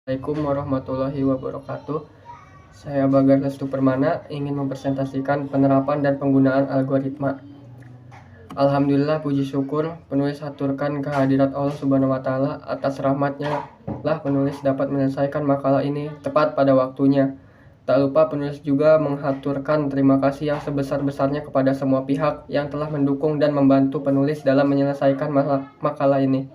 Assalamualaikum warahmatullahi wabarakatuh. Saya Bagar Restu Permana ingin mempresentasikan penerapan dan penggunaan algoritma. Alhamdulillah, puji syukur penulis haturkan kehadirat Allah Subhanahu wa taala atas rahmatnya lah penulis dapat menyelesaikan makalah ini tepat pada waktunya. Tak lupa penulis juga menghaturkan terima kasih yang sebesar-besarnya kepada semua pihak yang telah mendukung dan membantu penulis dalam menyelesaikan makalah ini.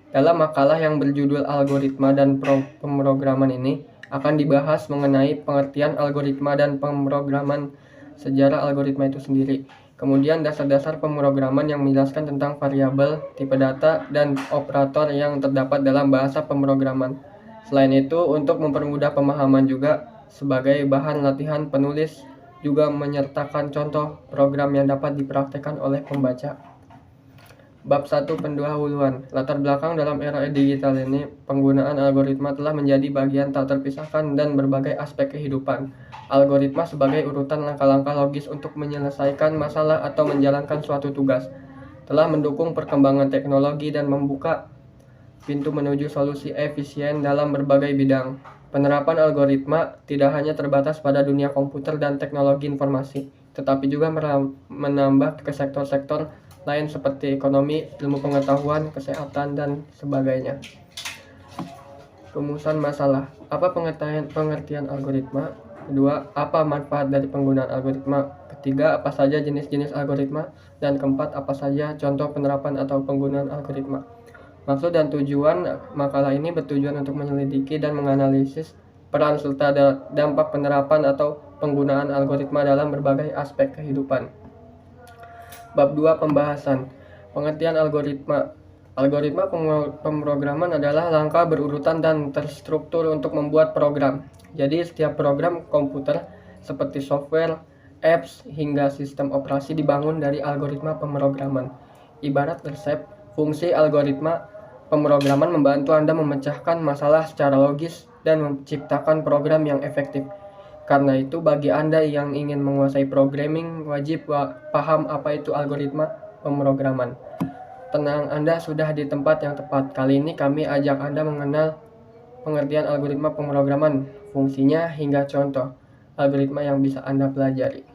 Dalam makalah yang berjudul Algoritma dan Pemrograman ini akan dibahas mengenai pengertian algoritma dan pemrograman, sejarah algoritma itu sendiri. Kemudian dasar-dasar pemrograman yang menjelaskan tentang variabel, tipe data, dan operator yang terdapat dalam bahasa pemrograman. Selain itu, untuk mempermudah pemahaman juga sebagai bahan latihan, penulis juga menyertakan contoh program yang dapat dipraktekkan oleh pembaca. Bab 1 pendahuluan. Latar belakang dalam era digital ini, penggunaan algoritma telah menjadi bagian tak terpisahkan dan berbagai aspek kehidupan. Algoritma sebagai urutan langkah-langkah logis untuk menyelesaikan masalah atau menjalankan suatu tugas, telah mendukung perkembangan teknologi dan membuka pintu menuju solusi efisien dalam berbagai bidang. Penerapan algoritma tidak hanya terbatas pada dunia komputer dan teknologi informasi, tetapi juga menambah ke sektor-sektor lain seperti ekonomi, ilmu pengetahuan, kesehatan, dan sebagainya. Rumusan masalah. Apa pengertian algoritma? Kedua, apa manfaat dari penggunaan algoritma? Ketiga, apa saja jenis-jenis algoritma? Dan keempat, apa saja contoh penerapan atau penggunaan algoritma? Maksud dan tujuan makalah ini bertujuan untuk menyelidiki dan menganalisis peran serta dampak penerapan atau penggunaan algoritma dalam berbagai aspek kehidupan. Bab 2 pembahasan. Pengertian algoritma. Algoritma pemrograman adalah langkah berurutan dan terstruktur untuk membuat program. Jadi setiap program komputer seperti software, apps, hingga sistem operasi dibangun dari algoritma pemrograman. Ibarat resep, fungsi algoritma pemrograman membantu Anda memecahkan masalah secara logis dan menciptakan program yang efektif. Karena itu, bagi Anda yang ingin menguasai programming, wajib paham apa itu algoritma pemrograman. Tenang, Anda sudah di tempat yang tepat. Kali ini kami ajak Anda mengenal pengertian algoritma pemrograman, fungsinya, hingga contoh algoritma yang bisa Anda pelajari.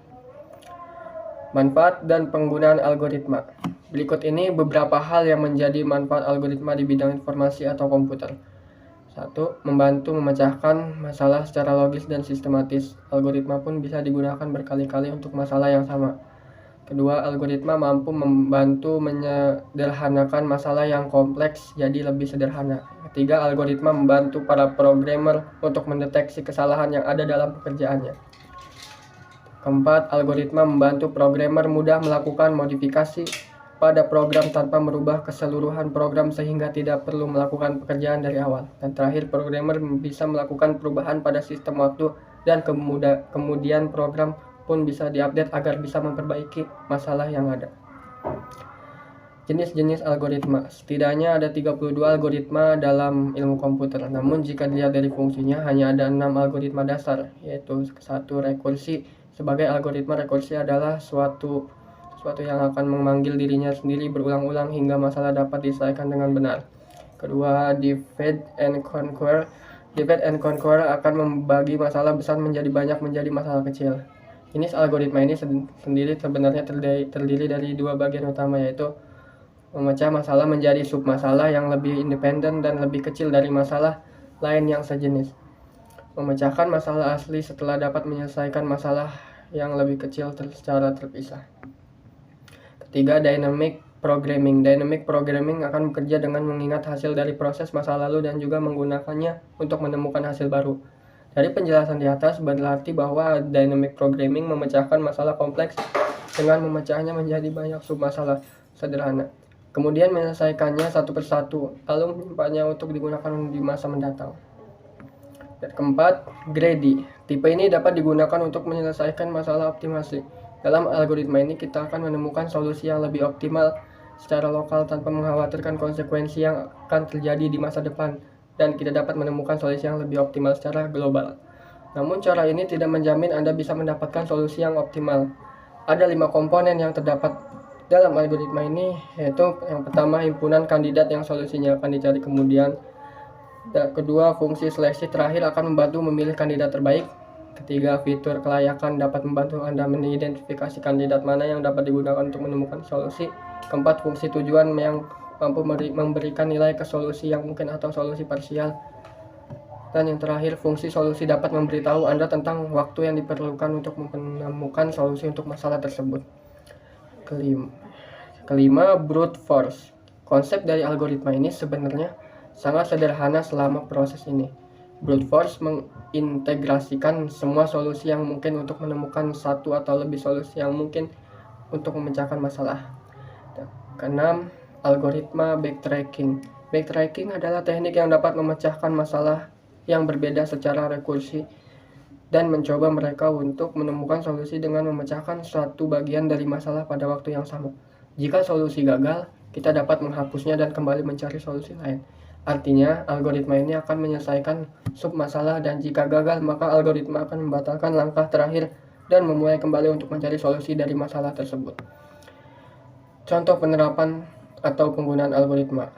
Manfaat dan penggunaan algoritma. Berikut ini beberapa hal yang menjadi manfaat algoritma di bidang informasi atau komputer. 1. Membantu memecahkan masalah secara logis dan sistematis. Algoritma pun bisa digunakan berkali-kali untuk masalah yang sama. Kedua, algoritma mampu membantu menyederhanakan masalah yang kompleks jadi lebih sederhana. Ketiga, algoritma membantu para programmer untuk mendeteksi kesalahan yang ada dalam pekerjaannya. Keempat, algoritma membantu programmer mudah melakukan modifikasi pada program tanpa merubah keseluruhan program sehingga tidak perlu melakukan pekerjaan dari awal. Dan terakhir, programmer bisa melakukan perubahan pada sistem waktu dan kemudian program pun bisa diupdate agar bisa memperbaiki masalah yang ada. Jenis-jenis algoritma. Setidaknya ada 32 algoritma dalam ilmu komputer. Namun jika dilihat dari fungsinya, hanya ada 6 algoritma dasar, yaitu 1. Rekursi. Sebagai algoritma, rekursi adalah suatu yang akan memanggil dirinya sendiri berulang-ulang hingga masalah dapat diselesaikan dengan benar. Kedua, divide and conquer. Divide and conquer akan membagi masalah besar menjadi masalah kecil. Jenis algoritma ini sendiri sebenarnya terdiri dari dua bagian utama, yaitu memecah masalah menjadi submasalah yang lebih independen dan lebih kecil dari masalah lain yang sejenis. Memecahkan masalah asli setelah dapat menyelesaikan masalah yang lebih kecil secara terpisah. Ketiga, dynamic programming. Dynamic programming akan bekerja dengan mengingat hasil dari proses masa lalu dan juga menggunakannya untuk menemukan hasil baru. Dari penjelasan di atas berarti bahwa dynamic programming memecahkan masalah kompleks dengan memecahnya menjadi banyak submasalah sederhana. Kemudian menyelesaikannya satu persatu, lalu menyimpannya untuk digunakan di masa mendatang. Dan keempat, greedy. Tipe ini dapat digunakan untuk menyelesaikan masalah optimasi. Dalam algoritma ini kita akan menemukan solusi yang lebih optimal secara lokal tanpa mengkhawatirkan konsekuensi yang akan terjadi di masa depan, dan kita dapat menemukan solusi yang lebih optimal secara global. Namun cara ini tidak menjamin Anda bisa mendapatkan solusi yang optimal. Ada 5 komponen yang terdapat dalam algoritma ini, yaitu yang pertama, himpunan kandidat yang solusinya akan dicari, kemudian Kedua, fungsi seleksi terakhir akan membantu memilih kandidat terbaik. Ketiga, fitur kelayakan dapat membantu Anda mengidentifikasi kandidat mana yang dapat digunakan untuk menemukan solusi. Keempat, fungsi tujuan yang mampu memberikan nilai ke solusi yang mungkin atau solusi parsial. Dan yang terakhir, fungsi solusi dapat memberitahu Anda tentang waktu yang diperlukan untuk menemukan solusi untuk masalah tersebut. Kelima, brute force. Konsep dari algoritma ini sebenarnya sangat sederhana selama proses ini. Brute force mengintegrasikan semua solusi yang mungkin untuk menemukan satu atau lebih solusi yang mungkin untuk memecahkan masalah. Keenam, algoritma backtracking. Backtracking adalah teknik yang dapat memecahkan masalah yang berbeda secara rekursi dan mencoba mereka untuk menemukan solusi dengan memecahkan suatu bagian dari masalah pada waktu yang sama. Jika solusi gagal, kita dapat menghapusnya dan kembali mencari solusi lain. Artinya, algoritma ini akan menyelesaikan submasalah, dan jika gagal, maka algoritma akan membatalkan langkah terakhir dan memulai kembali untuk mencari solusi dari masalah tersebut. Contoh penerapan atau penggunaan algoritma.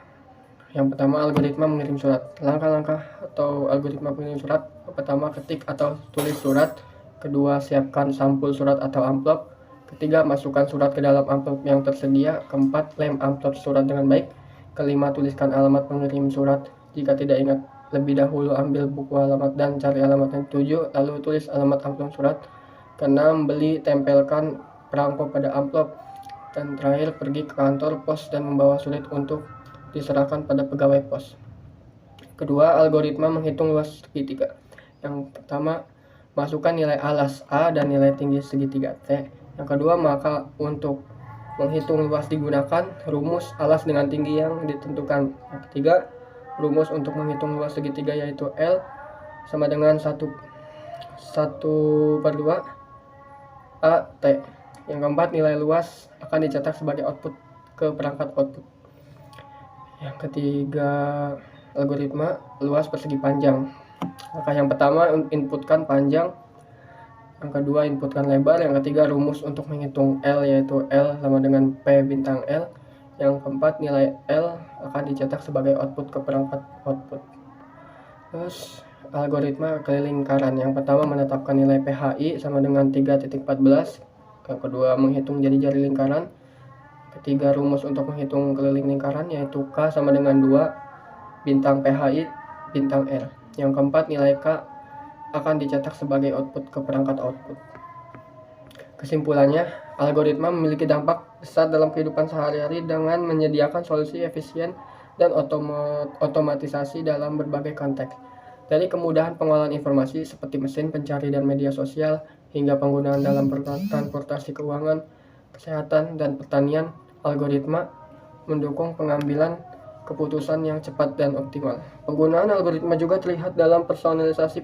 Yang pertama, algoritma mengirim surat. Langkah-langkah atau algoritma mengirim surat: pertama, ketik atau tulis surat. Kedua, siapkan sampul surat atau amplop. Ketiga, masukkan surat ke dalam amplop yang tersedia. Keempat, lem amplop surat dengan baik. Kelima, tuliskan alamat pengirim surat. Jika tidak ingat lebih dahulu, ambil buku alamat dan cari alamat yang dituju, lalu tulis alamat amplop surat. Keenam, beli, tempelkan perangko pada amplop. Dan terakhir, pergi ke kantor pos dan membawa surat untuk diserahkan pada pegawai pos. Kedua, algoritma menghitung luas segitiga. Yang pertama, masukkan nilai alas A dan nilai tinggi segitiga T. Yang kedua, maka untuk menghitung luas digunakan rumus alas dengan tinggi yang ditentukan. Yang ketiga, rumus untuk menghitung luas segitiga yaitu L sama dengan 1/2 A T. Yang keempat, nilai luas akan dicetak sebagai output ke perangkat output. Yang ketiga, algoritma luas persegi panjang. Langkah yang pertama, inputkan panjang. Yang kedua, inputkan lebar. Yang ketiga, rumus untuk menghitung L yaitu L sama dengan P bintang L. Yang keempat, nilai L akan dicetak sebagai output ke perangkat output. Terus, algoritma keliling lingkaran. Yang pertama, menetapkan nilai PHI sama dengan 3.14. Yang kedua, menghitung jari-jari lingkaran. Ketiga, rumus untuk menghitung keliling lingkaran yaitu K sama dengan 2 bintang PHI bintang R. Yang keempat, nilai K akan dicetak sebagai output ke perangkat output. Kesimpulannya, algoritma memiliki dampak besar dalam kehidupan sehari-hari dengan menyediakan solusi efisien dan otomatisasi dalam berbagai konteks. Dari kemudahan pengolahan informasi seperti mesin pencari dan media sosial, hingga penggunaan dalam transportasi keuangan, kesehatan, dan pertanian, algoritma mendukung pengambilan keputusan yang cepat dan optimal. Penggunaan algoritma juga terlihat dalam personalisasi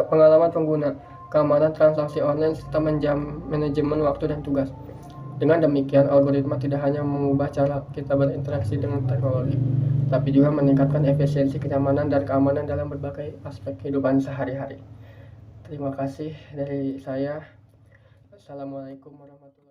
pengalaman pengguna, keamanan transaksi online, serta manajemen waktu dan tugas. Dengan demikian, algoritma tidak hanya mengubah cara kita berinteraksi dengan teknologi, tapi juga meningkatkan efisiensi, kenyamanan, dan keamanan dalam berbagai aspek kehidupan sehari-hari. Terima kasih dari saya. Assalamualaikum warahmatullahi wabarakatuh.